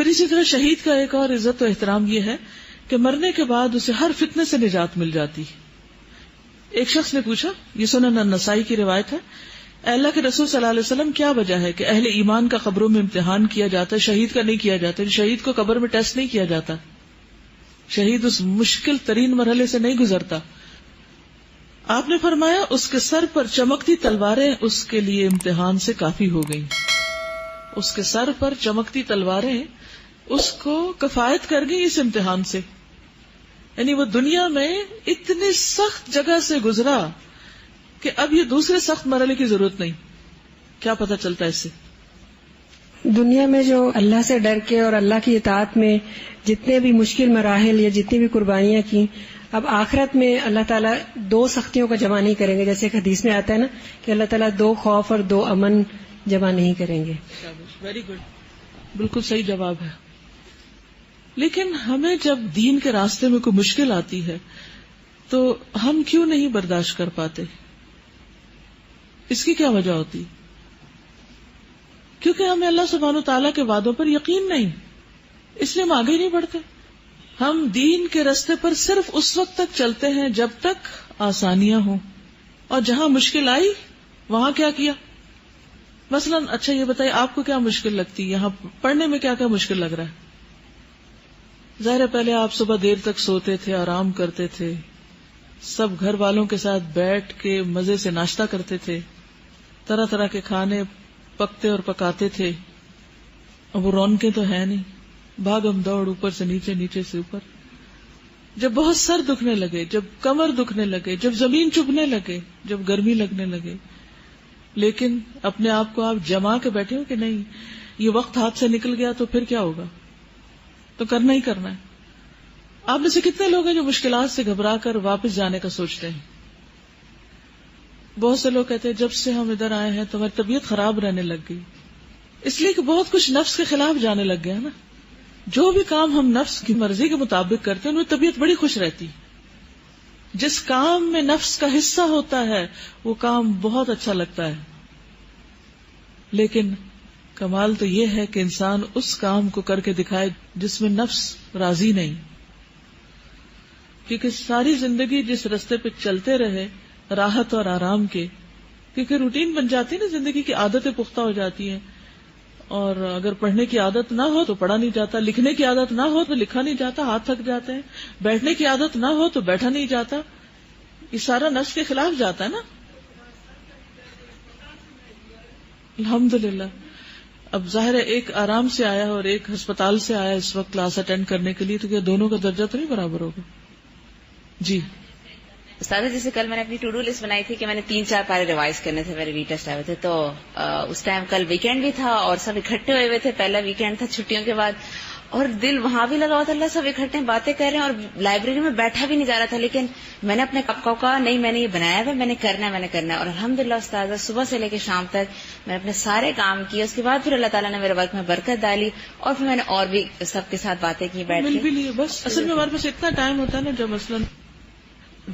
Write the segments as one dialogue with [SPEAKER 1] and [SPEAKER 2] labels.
[SPEAKER 1] پھر اسی طرح شہید کا ایک اور عزت و احترام یہ ہے کہ مرنے کے بعد اسے ہر فتنے سے نجات مل جاتی. ایک شخص نے پوچھا، یہ سنن النسائی کی روایت ہے، اے اللہ کے رسول صلی اللہ علیہ وسلم کیا وجہ ہے کہ اہل ایمان کا قبروں میں امتحان کیا جاتا ہے، شہید کا نہیں کیا جاتا؟ شہید کو قبر میں ٹیسٹ نہیں کیا جاتا، شہید اس مشکل ترین مرحلے سے نہیں گزرتا. آپ نے فرمایا اس کے سر پر چمکتی تلواریں اس کے لیے امتحان سے کافی ہو گئیں. اس کے سر پر چمکتی تلواریں اس کو کفایت کر گئی اس امتحان سے. یعنی وہ دنیا میں اتنی سخت جگہ سے گزرا کہ اب یہ دوسرے سخت مرحلے کی ضرورت نہیں. کیا پتہ چلتا ہے اس سے؟
[SPEAKER 2] دنیا میں جو اللہ سے ڈر کے اور اللہ کی اطاعت میں جتنے بھی مشکل مراحل یا جتنی بھی قربانیاں کی، اب آخرت میں اللہ تعالیٰ 2 سختیوں کا جمع نہیں کریں گے. جیسے ایک حدیث میں آتا ہے نا کہ اللہ تعالیٰ 2 خوف اور 2 امن جمع نہیں کریں گے.
[SPEAKER 1] ویری گڈ، بالکل صحیح جواب ہے. لیکن ہمیں جب دین کے راستے میں کوئی مشکل آتی ہے تو ہم کیوں نہیں برداشت کر پاتے؟ اس کی کیا وجہ ہوتی؟ کیونکہ ہمیں اللہ سبحانہ وتعالیٰ کے وعدوں پر یقین نہیں، اس لیے ہم آگے نہیں بڑھتے. ہم دین کے راستے پر صرف اس وقت تک چلتے ہیں جب تک آسانیاں ہوں، اور جہاں مشکل آئی وہاں کیا کیا؟ مثلا اچھا یہ بتائیے آپ کو کیا مشکل لگتی؟ یہاں پڑھنے میں کیا کیا مشکل لگ رہا ہے؟ ظاہر ہے پہلے آپ صبح دیر تک سوتے تھے، آرام کرتے تھے، سب گھر والوں کے ساتھ بیٹھ کے مزے سے ناشتہ کرتے تھے، طرح طرح کے کھانے پکتے اور پکاتے تھے. اب وہ رونقیں تو ہے نہیں، بھاگم دوڑ، اوپر سے نیچے، نیچے سے اوپر. جب بہت سر دکھنے لگے، جب کمر دکھنے لگے، جب زمین چبھنے لگے، جب گرمی لگنے لگے، لیکن اپنے آپ کو آپ جما کے بیٹھے ہو کہ نہیں یہ وقت ہاتھ سے نکل گیا تو پھر کیا ہوگا، تو کرنا ہی کرنا ہے. آپ میں سے کتنے لوگ ہیں جو مشکلات سے گھبرا کر واپس جانے کا سوچتے ہیں؟ بہت سے لوگ کہتے ہیں جب سے ہم ادھر آئے ہیں تو ہماری طبیعت خراب رہنے لگ گئی، اس لیے کہ بہت کچھ نفس کے خلاف جانے لگ گیا نا. جو بھی کام ہم نفس کی مرضی کے مطابق کرتے ہیں ان میں طبیعت بڑی خوش رہتی. جس کام میں نفس کا حصہ ہوتا ہے وہ کام بہت اچھا لگتا ہے. لیکن کمال تو یہ ہے کہ انسان اس کام کو کر کے دکھائے جس میں نفس راضی نہیں. کیونکہ ساری زندگی جس رستے پہ چلتے رہے راحت اور آرام کے، کیونکہ روٹین بن جاتی ہے نا، زندگی کی عادتیں پختہ ہو جاتی ہیں. اور اگر پڑھنے کی عادت نہ ہو تو پڑھا نہیں جاتا، لکھنے کی عادت نہ ہو تو لکھا نہیں جاتا، ہاتھ تھک جاتے ہیں، بیٹھنے کی عادت نہ ہو تو بیٹھا نہیں جاتا. یہ سارا نفس کے خلاف جاتا ہے نا. الحمدللہ. اب ظاہر ہے ایک آرام سے آیا اور ایک ہسپتال سے آیا اس وقت کلاس اٹینڈ کرنے کے لیے، تو کیا دونوں کا درجہ تو نہیں برابر ہوگا؟ جی
[SPEAKER 3] استاد، جیسے کل میں نے اپنی ٹو ڈو لسٹ بنائی تھی کہ میں نے 3-4 پارے ریوائز کرنے تھے، میرے ریٹسٹ آئے تھے، تو اس ٹائم کل ویکینڈ بھی تھا اور سب اکٹھے ہوئے تھے، پہلا ویکینڈ تھا چھٹیوں کے بعد، اور دل وہاں بھی لگا ہوا تھا، اللہ سب اکٹھے باتیں کر رہے ہیں اور لائبریری میں بیٹھا بھی نہیں جا رہا تھا. لیکن میں نے اپنے کو کہا نہیں میں نے یہ بنایا ہے، میں نے کرنا ہے. اور الحمدللہ استاد صبح سے لے کے شام تک میں نے اپنے سارے کام کیے. اس کے بعد پھر اللہ تعالیٰ نے میرے ورک میں برکت ڈالی اور پھر میں نے اور بھی سب کے ساتھ باتیں کی بیٹھ کے.
[SPEAKER 1] بس اصل میں ہمارے پاس اتنا ٹائم ہوتا ہے نا، جب مثلاً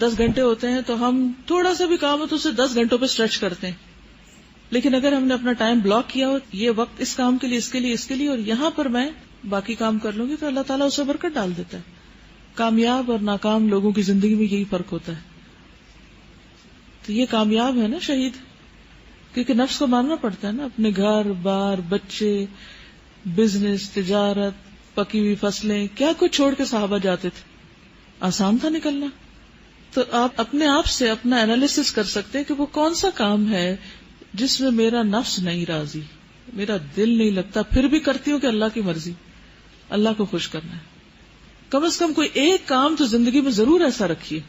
[SPEAKER 1] 10 گھنٹے ہوتے ہیں تو ہم تھوڑا سا بھی کام ہو تو اسے 10 گھنٹوں پہ اسٹریچ کرتے ہیں. لیکن اگر ہم نے اپنا ٹائم بلاک کیا ہو، یہ وقت اس کام کے لیے، اس کے لیے، اس کے لیے، اور یہاں پر میں باقی کام کر لوں گی، تو اللہ تعالیٰ اسے برکت ڈال دیتا ہے. کامیاب اور ناکام لوگوں کی زندگی میں یہی فرق ہوتا ہے. تو یہ کامیاب ہے نا شہید، کیونکہ نفس کو ماننا پڑتا ہے نا، اپنے گھر بار، بچے، بزنس، تجارت، پکی ہوئی فصلیں، کیا کچھ چھوڑ کے صحابہ جاتے تھے. آسان تھا نکلنا. تو آپ اپنے آپ سے اپنا انالیسس کر سکتے ہیں کہ وہ کون سا کام ہے جس میں میرا نفس نہیں راضی، میرا دل نہیں لگتا، پھر بھی کرتی ہوں کہ اللہ کی مرضی، اللہ کو خوش کرنا ہے. کم از کم کوئی ایک کام تو زندگی میں ضرور ایسا رکھیے.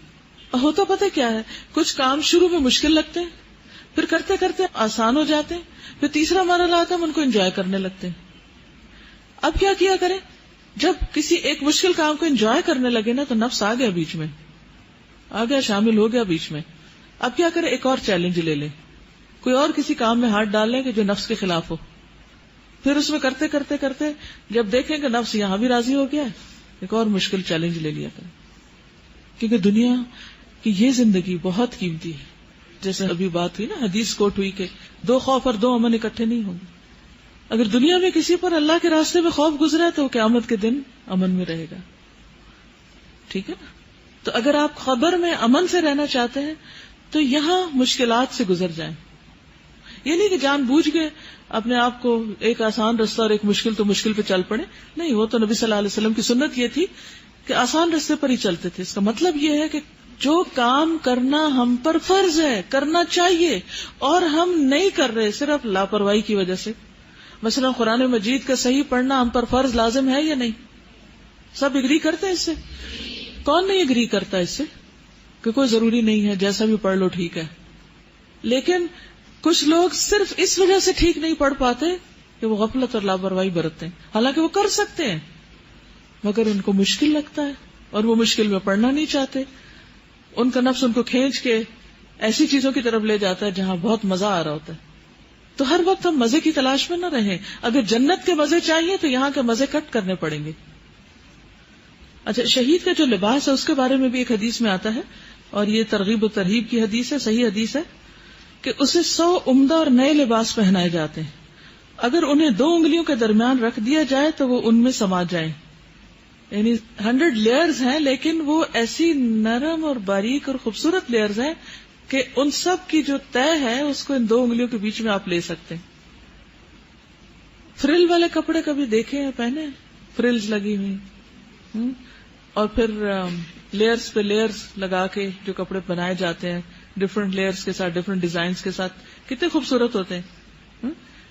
[SPEAKER 1] ہوتا پتہ کیا ہے، کچھ کام شروع میں مشکل لگتے ہیں، پھر کرتے کرتے آسان ہو جاتے ہیں، پھر تیسرا مرحلہ آتا ہے ہم ان کو انجوائے کرنے لگتے ہیں. اب کیا کیا کریں، جب کسی ایک مشکل کام کو انجوائے کرنے لگے نا تو نفس آ گیا بیچ میں، آ گیا، شامل ہو گیا بیچ میں. اب کیا کریں، ایک اور چیلنج لے لیں، کوئی اور کسی کام میں ہاتھ ڈال لیں کہ جو نفس کے خلاف ہو. پھر اس میں کرتے کرتے کرتے جب دیکھیں کہ نفس یہاں بھی راضی ہو گیا ہے، ایک اور مشکل چیلنج لے لیا کریں. کیونکہ دنیا کی یہ زندگی بہت قیمتی ہے. جیسے ابھی بات ہوئی نا، حدیث کوٹ ہوئی کہ 2 خوف اور 2 امن اکٹھے نہیں ہوں گے. اگر دنیا میں کسی پر اللہ کے راستے میں خوف گزرا ہے تو وہ قیامت کے دن امن میں رہے گا. ٹھیک ہے نا؟ تو اگر آپ خبر میں امن سے رہنا چاہتے ہیں تو یہاں مشکلات سے گزر جائیں. یہ نہیں کہ جان بوجھ کے اپنے آپ کو ایک آسان رستہ اور ایک مشکل تو مشکل پہ چل پڑے. نہیں، وہ تو نبی صلی اللہ علیہ وسلم کی سنت یہ تھی کہ آسان رستے پر ہی چلتے تھے. اس کا مطلب یہ ہے کہ جو کام کرنا ہم پر فرض ہے، کرنا چاہیے، اور ہم نہیں کر رہے صرف لاپرواہی کی وجہ سے. مثلا قرآن مجید کا صحیح پڑھنا ہم پر فرض لازم ہے یا نہیں؟ سب اگری کرتے ہیں اس سے؟ کون نہیں اگری کرتا اس سے کہ کوئی ضروری نہیں ہے، جیسا بھی پڑھ لو ٹھیک ہے. لیکن کچھ لوگ صرف اس وجہ سے ٹھیک نہیں پڑھ پاتے کہ وہ غفلت اور لاپرواہی برتتے ہیں، حالانکہ وہ کر سکتے ہیں مگر ان کو مشکل لگتا ہے اور وہ مشکل میں پڑھنا نہیں چاہتے. ان کا نفس ان کو کھینچ کے ایسی چیزوں کی طرف لے جاتا ہے جہاں بہت مزہ آ رہا ہوتا ہے. تو ہر وقت ہم مزے کی تلاش میں نہ رہیں. اگر جنت کے مزے چاہیے تو یہاں کے مزے کٹ کرنے پڑیں گے. اچھا، شہید کا جو لباس ہے اس کے بارے میں بھی ایک حدیث میں آتا ہے، اور یہ ترغیب و ترہیب کی حدیث ہے، صحیح حدیث ہے، کہ اسے 100 عمدہ اور نئے لباس پہنائے جاتے ہیں. اگر انہیں 2 انگلیوں کے درمیان رکھ دیا جائے تو وہ ان میں سما جائیں. یعنی 100 لیئرز ہیں، لیکن وہ ایسی نرم اور باریک اور خوبصورت لیئرز ہیں کہ ان سب کی جو طے ہے اس کو ان 2 انگلیوں کے بیچ میں آپ لے سکتے ہیں. فرل والے کپڑے کبھی دیکھے ہیں؟ پہنے؟ فرلز لگی ہوئی، اور پھر لیئرز پہ لیئرز لگا کے جو کپڑے بنائے جاتے ہیں ڈفرنٹ لیئرز کے ساتھ، ڈفرنٹ ڈیزائنز کے ساتھ، کتنے خوبصورت ہوتے ہیں.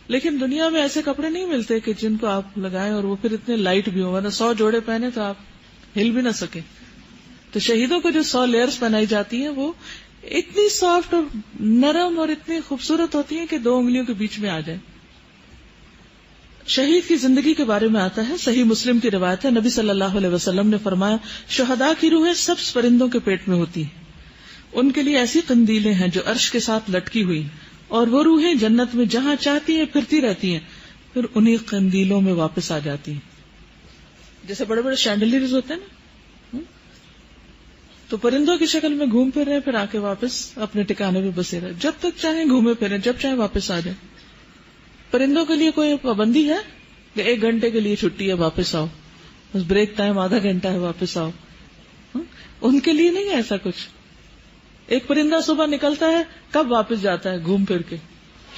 [SPEAKER 1] لیکن دنیا میں ایسے کپڑے نہیں ملتے کہ جن کو آپ لگائیں اور وہ پھر اتنے لائٹ بھی ہوں، ورنہ 100 جوڑے پہنے تو آپ ہل بھی نہ سکیں. تو شہیدوں کو جو 100 لیئرز پہنائی جاتی ہیں وہ اتنی سافٹ اور نرم اور اتنی خوبصورت ہوتی ہیں کہ 2 انگلیوں کے بیچ میں آ جائے. شہید کی زندگی کے بارے میں آتا ہے، صحیح مسلم کی روایت ہے، نبی صلی اللہ علیہ وسلم نے فرمایا، شہداء کی روحیں سبز پرندوں کے پیٹ میں ہوتی ہیں. ان کے لیے ایسی قندیلیں ہیں جو عرش کے ساتھ لٹکی ہوئی، اور وہ روحیں جنت میں جہاں چاہتی ہیں پھرتی رہتی ہیں، پھر انہی قندیلوں میں واپس آ جاتی ہیں. جیسے بڑے بڑے شینڈلیئرز ہوتے ہیں نا، تو پرندوں کی شکل میں گھوم پھر رہے، پھر آ کے واپس اپنے ٹھکانے پہ بسے رہے، جب تک چاہیں گھومے پھریں، جب چاہیں واپس آ جائیں. پرندوں کے لیے کوئی پابندی ہے کہ 1 گھنٹے کے لیے چھٹی ہے واپس آؤ، بس بریک ٹائم آدھا گھنٹہ ہے واپس آؤ؟ ان کے لیے نہیں ہے ایسا کچھ. ایک پرندہ صبح نکلتا ہے، کب واپس جاتا ہے؟ گھوم پھر کے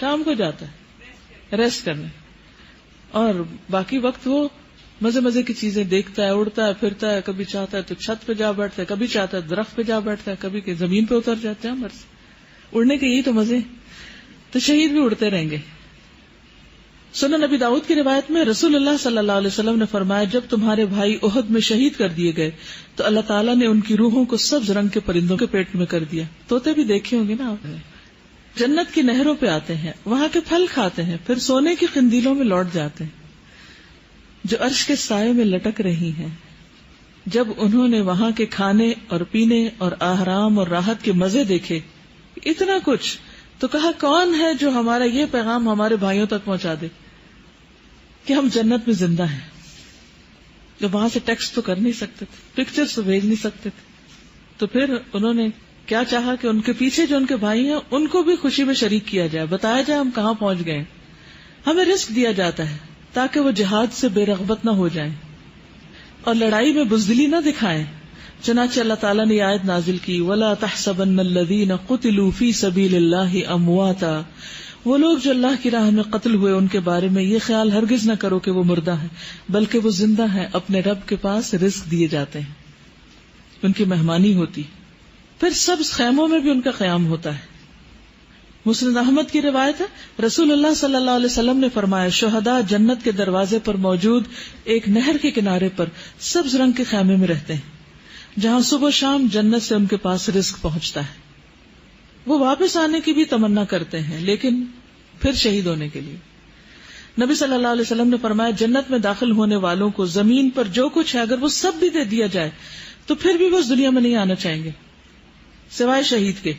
[SPEAKER 1] شام کو جاتا ہے ریسٹ کرنے، اور باقی وقت وہ مزے مزے کی چیزیں دیکھتا ہے، اڑتا ہے، پھرتا ہے، کبھی چاہتا ہے تو چھت پہ جا بیٹھتا ہے، کبھی چاہتا ہے درخت پہ جا بیٹھتا ہے، کبھی کہ زمین پہ اتر جاتے ہیں. مرض اڑنے کے یہی تو مزے. تو شہید بھی اڑتے رہیں گے. سنن نبی داؤد کی روایت میں رسول اللہ صلی اللہ علیہ وسلم نے فرمایا، جب تمہارے بھائی احد میں شہید کر دیے گئے تو اللہ تعالیٰ نے ان کی روحوں کو سبز رنگ کے پرندوں کے پیٹ میں کر دیا. طوطے بھی دیکھے ہوں گے نا آپ نے. جنت کی نہروں پہ آتے ہیں، وہاں کے پھل کھاتے ہیں، پھر سونے کی قندیلوں میں لوٹ جاتے ہیں جو عرش کے سائے میں لٹک رہی ہیں. جب انہوں نے وہاں کے کھانے اور پینے اور آرام اور راحت کے مزے دیکھے، اتنا کچھ، تو کہا کون ہے جو ہمارا یہ پیغام ہمارے بھائیوں تک پہنچا دے کہ ہم جنت میں زندہ ہیں. جب وہاں سے ٹیکسٹ تو کر نہیں سکتے تھے، پکچرز تو بھیج نہیں سکتے تھے، تو پھر انہوں نے کیا چاہا کہ ان کے پیچھے جو ان کے بھائی ہیں ان کو بھی خوشی میں شریک کیا جائے، بتایا جائے ہم کہاں پہنچ گئے. ہمیں رزق دیا جاتا ہے تاکہ وہ جہاد سے بے رغبت نہ ہو جائیں اور لڑائی میں بزدلی نہ دکھائیں. چنانچہ اللہ تعالیٰ نے آیت نازل کی، وَلَا تَحْسَبَنَّ الَّذِينَ قُتِلُوا فِي سَبِيلِ اللَّهِ أَمْوَاتًا. وہ لوگ جو اللہ کی راہ میں قتل ہوئے ان کے بارے میں یہ خیال ہرگز نہ کرو کہ وہ مردہ ہیں، بلکہ وہ زندہ ہیں، اپنے رب کے پاس رزق دیے جاتے ہیں، ان کی مہمانی ہوتی. پھر سبز خیموں میں بھی ان کا قیام ہوتا ہے. مسند احمد کی روایت ہے، رسول اللہ صلی اللہ علیہ وسلم نے فرمایا، شہداء جنت کے دروازے پر موجود ایک نہر کے کنارے پر سبز رنگ کے خیمے میں رہتے ہیں، جہاں صبح شام جنت سے ان کے پاس رزق پہنچتا ہے. وہ واپس آنے کی بھی تمنا کرتے ہیں، لیکن پھر شہید ہونے کے لیے. نبی صلی اللہ علیہ وسلم نے فرمایا، جنت میں داخل ہونے والوں کو زمین پر جو کچھ ہے اگر وہ سب بھی دے دیا جائے تو پھر بھی وہ اس دنیا میں نہیں آنا چاہیں گے سوائے شہید کے.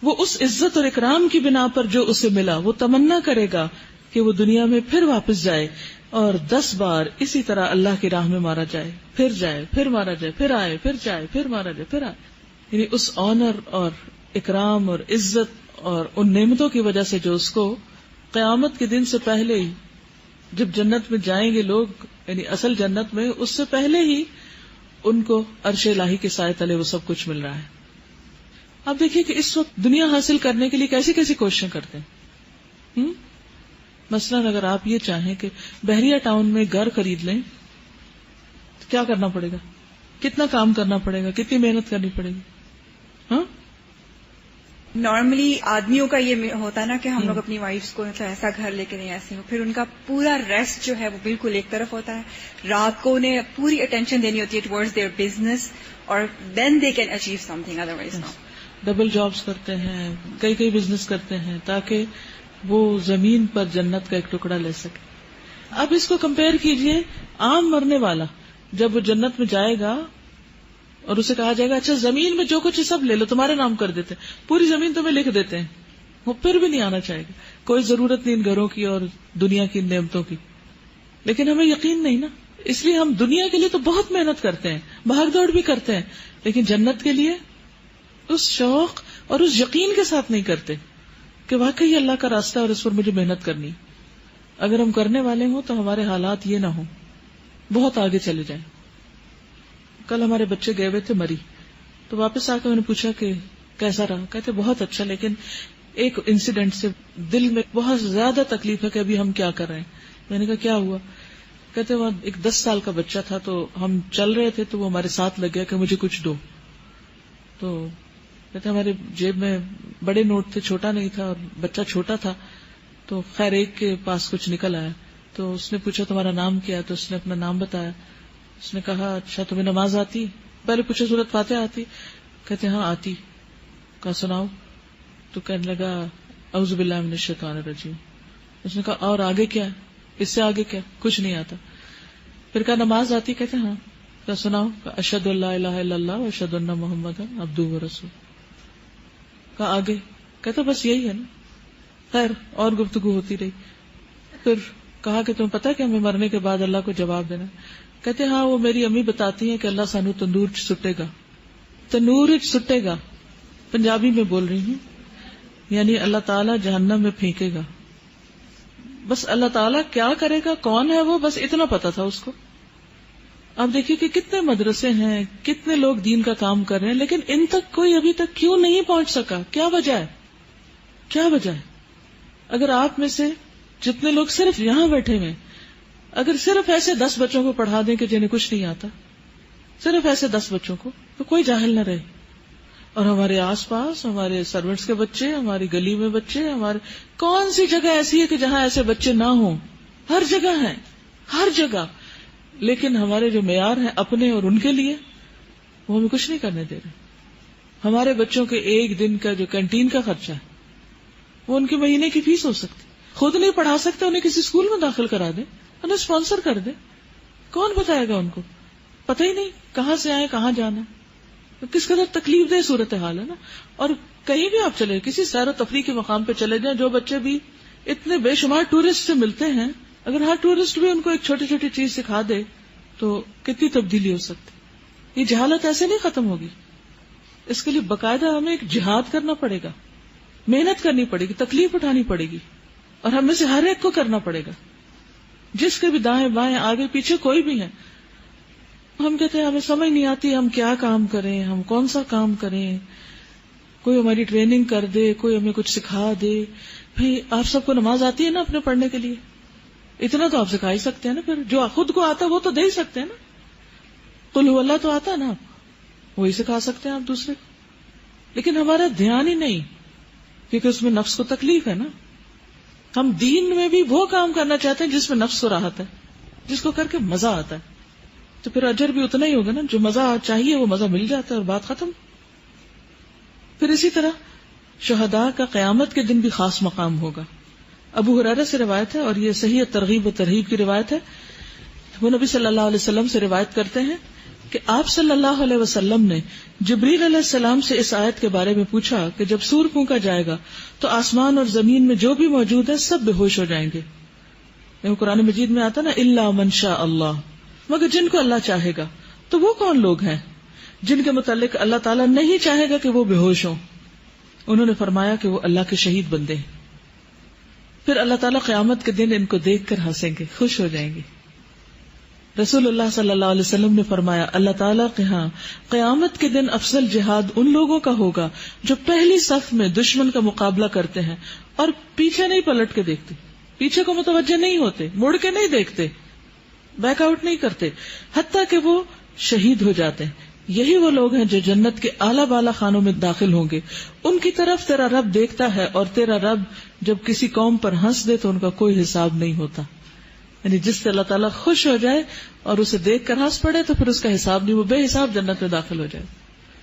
[SPEAKER 1] وہ اس عزت اور اکرام کی بنا پر جو اسے ملا وہ تمنا کرے گا کہ وہ دنیا میں پھر واپس جائے اور 10 بار اسی طرح اللہ کی راہ میں مارا جائے، پھر جائے، پھر مارا جائے، پھر آئے، پھر جائے، پھر مارا جائے، پھر آئے. یعنی اس آنر اور اکرام اور عزت اور ان نعمتوں کی وجہ سے جو اس کو قیامت کے دن سے پہلے ہی جب جنت میں جائیں گے لوگ، یعنی اصل جنت میں، اس سے پہلے ہی ان کو عرش الہی کے سائے تلے وہ سب کچھ مل رہا ہے. آپ دیکھیے کہ اس وقت دنیا حاصل کرنے کے لیے کیسی کیسی کوششیں کرتے ہیں. مثلاً اگر آپ یہ چاہیں کہ بحریہ ٹاؤن میں گھر خرید لیں تو کیا کرنا پڑے گا، کتنا کام کرنا پڑے گا، کتنی محنت کرنی پڑے گی. ہاں
[SPEAKER 4] نارملی آدمیوں کا یہ ہوتا ہے نا کہ ہم لوگ اپنی وائفس کو مطلب ایسا گھر لے کے نہیں ایسے ہو، پھر ان کا پورا ریسٹ جو ہے وہ بالکل ایک طرف ہوتا ہے، رات کو انہیں پوری اٹینشن دینی ہوتی ہے ٹورڈز دیئر بزنس، اور دین دے کین اچیو سم تھنگ، ادروائز نو.
[SPEAKER 1] ڈبل جابس کرتے ہیں، کئی بزنس کرتے ہیں تاکہ وہ زمین پر جنت کا ایک ٹکڑا لے سکے. اب اس کو کمپیئر کیجئے، عام مرنے والا جب وہ جنت میں جائے گا اور اسے کہا جائے گا اچھا زمین میں جو کچھ سب لے لو، تمہارے نام کر دیتے ہیں، پوری زمین تمہیں لکھ دیتے ہیں، وہ پھر بھی نہیں آنا چاہے گا. کوئی ضرورت نہیں ان گھروں کی اور دنیا کی نعمتوں کی. لیکن ہمیں یقین نہیں نا، اس لیے ہم دنیا کے لیے تو بہت محنت کرتے ہیں، بھاگ دوڑ بھی کرتے ہیں، لیکن جنت کے لیے اس شوق اور اس یقین کے ساتھ نہیں کرتے کہ واقعی اللہ کا راستہ اور اس پر مجھے محنت کرنی. اگر ہم کرنے والے ہوں تو ہمارے حالات یہ نہ ہوں، بہت آگے چلے جائیں. کل ہمارے بچے گئے ہوئے تھے مری، تو واپس آ کے میں نے پوچھا کہ کیسا رہا، کہتے بہت اچھا، لیکن ایک انسیڈنٹ سے دل میں بہت زیادہ تکلیف ہے کہ ابھی ہم کیا کر رہے ہیں. میں نے کہا کیا ہوا؟ کہتے وہاں ایک 10 سال کا بچہ تھا، تو ہم چل رہے تھے تو وہ ہمارے ساتھ لگ گیا کہ مجھے کچھ دو. تو کہتے ہمارے جیب میں بڑے نوٹ تھے، چھوٹا نہیں تھا اور بچہ چھوٹا تھا، تو خیر ایک کے پاس کچھ نکل آیا. تو اس نے پوچھا تمہارا نام کیا؟ تو اس نے اپنا نام بتایا. اس نے کہا اچھا تمہیں نماز آتی؟ پہلے پوچھا سورۃ فاتحہ آتی؟ کہتے ہاں آتی. کہا سناؤ. تو کہنے لگا اعوذ باللہ من الشیطان الرجیم. اس نے کہا اور آگے کیا؟ اس سے آگے کیا؟ کچھ نہیں آتا. پھر کہا نماز آتی؟ کہتے ہاں. کہا سناؤ. اشہد ان لا الہ الا اللہ و اشہد ان محمدا عبدہ و رسولہ. کہا آگے؟ کہتا بس یہی ہے نا. خیر اور گفتگو ہوتی رہی. پھر کہا کہ تمہیں پتا کہ ہمیں مرنے کے بعد اللہ کو جواب دینا؟ کہتے ہاں وہ میری امی بتاتی ہیں کہ اللہ سانو تندور چ سٹے گا. تنور چ سٹے گا پنجابی میں بول رہی ہوں، یعنی اللہ تعالیٰ جہنم میں پھینکے گا. بس اللہ تعالیٰ کیا کرے گا، کون ہے وہ، بس اتنا پتا تھا اس کو. آپ دیکھیے کہ کتنے مدرسے ہیں، کتنے لوگ دین کا کام کر رہے ہیں، لیکن ان تک کوئی ابھی تک کیوں نہیں پہنچ سکا؟ کیا وجہ ہے؟ کیا وجہ ہے؟ اگر آپ میں سے جتنے لوگ صرف یہاں بیٹھے ہوئے، اگر صرف ایسے 10 بچوں کو پڑھا دیں کہ جنہیں کچھ نہیں آتا، صرف ایسے 10 بچوں کو، تو کوئی جاہل نہ رہے. اور ہمارے آس پاس ہمارے سروینٹس کے بچے، ہماری گلی میں بچے، ہمارے کون سی جگہ ایسی ہے کہ جہاں ایسے بچے نہ ہوں؟ ہر جگہ ہیں، ہر جگہ. لیکن ہمارے جو معیار ہیں اپنے اور ان کے لیے، وہ ہمیں کچھ نہیں کرنے دے رہے. ہمارے بچوں کے ایک دن کا جو کینٹین کا خرچہ ہے وہ ان کے مہینے کی فیس ہو سکتی. خود نہیں پڑھا سکتے، انہیں کسی اسکول میں داخل کرا دیں، انہیں اسپانسر کر دیں. کون بتائے گا ان کو؟ پتہ ہی نہیں کہاں سے آئے، کہاں جانا. کس قدر تکلیف دہ صورتحال ہے نا. اور کہیں بھی آپ چلے، کسی سیر و تفریح کے مقام پہ چلے جائیں، جو بچے بھی اتنے بے شمار ٹورسٹ سے ملتے ہیں، اگر ہر ٹورسٹ بھی ان کو ایک چھوٹی چھوٹی چیز سکھا دے تو کتنی تبدیلی ہو سکتی. یہ جہالت ایسے نہیں ختم ہوگی. اس کے لیے باقاعدہ ہمیں ایک جہاد کرنا پڑے گا، محنت کرنی پڑے گی، تکلیف اٹھانی پڑے گی، اور ہم میں سے ہر ایک کو کرنا پڑے گا، جس کے بھی دائیں بائیں آگے پیچھے کوئی بھی ہے. ہم کہتے ہیں ہمیں سمجھ نہیں آتی ہم کیا کام کریں، ہم کون سا کام کریں، کوئی ہماری ٹریننگ کر دے، کوئی ہمیں کچھ سکھا دے. بھئی آپ سب کو نماز آتی ہے نا اپنے پڑھنے کے لیے؟ اتنا تو آپ سکھا ہی سکتے ہیں نا. پھر جو خود کو آتا ہے وہ تو دے ہی سکتے ہیں نا. قل هو اللہ تو آتا ہے نا، آپ وہی سکھا سکتے ہیں آپ دوسرے کو. لیکن ہمارا دھیان ہی نہیں، کیونکہ اس میں نفس کو تکلیف ہے نا. ہم دین میں بھی وہ کام کرنا چاہتے ہیں جس میں نفس کو راحت ہے، جس کو کر کے مزہ آتا ہے. تو پھر اجر بھی اتنا ہی ہوگا نا. جو مزہ چاہیے وہ مزہ مل جاتا ہے اور بات ختم. پھر اسی طرح شہداء کا قیامت کے دن بھی خاص مقام ہوگا. ابو ہریرہ سے روایت ہے، اور یہ صحیح ترغیب و ترہیب کی روایت ہے. وہ نبی صلی اللہ علیہ وسلم سے روایت کرتے ہیں کہ آپ صلی اللہ علیہ وسلم نے جبریل علیہ السلام سے اس آیت کے بارے میں پوچھا کہ جب سور پھونکا جائے گا تو آسمان اور زمین میں جو بھی موجود ہے سب بے ہوش ہو جائیں گے. قرآن مجید میں آتا نا الا من شاء اللہ، مگر جن کو اللہ چاہے گا. تو وہ کون لوگ ہیں جن کے متعلق اللہ تعالیٰ نہیں چاہے گا کہ وہ بے ہوش ہوں؟ انہوں نے فرمایا کہ وہ اللہ کے شہید بندے ہیں. پھر اللہ تعالیٰ قیامت کے دن ان کو دیکھ کر ہنسیں گے، خوش ہو جائیں گے. رسول اللہ صلی اللہ علیہ وسلم نے فرمایا اللہ تعالیٰ کے ہاں قیامت کے دن افضل جہاد ان لوگوں کا ہوگا جو پہلی صف میں دشمن کا مقابلہ کرتے ہیں اور پیچھے نہیں پلٹ کے دیکھتے، پیچھے کو متوجہ نہیں ہوتے، مڑ کے نہیں دیکھتے، بیک آؤٹ نہیں کرتے حتیٰ کہ وہ شہید ہو جاتے ہیں. یہی وہ لوگ ہیں جو جنت کے اعلیٰ بالا خانوں میں داخل ہوں گے. ان کی طرف تیرا رب دیکھتا ہے اور تیرا رب جب کسی قوم پر ہنس دے تو ان کا کوئی حساب نہیں ہوتا. یعنی جس سے اللہ تعالیٰ خوش ہو جائے اور اسے دیکھ کر ہنس پڑے تو پھر اس کا حساب نہیں، وہ بے حساب جنت میں داخل ہو جائے.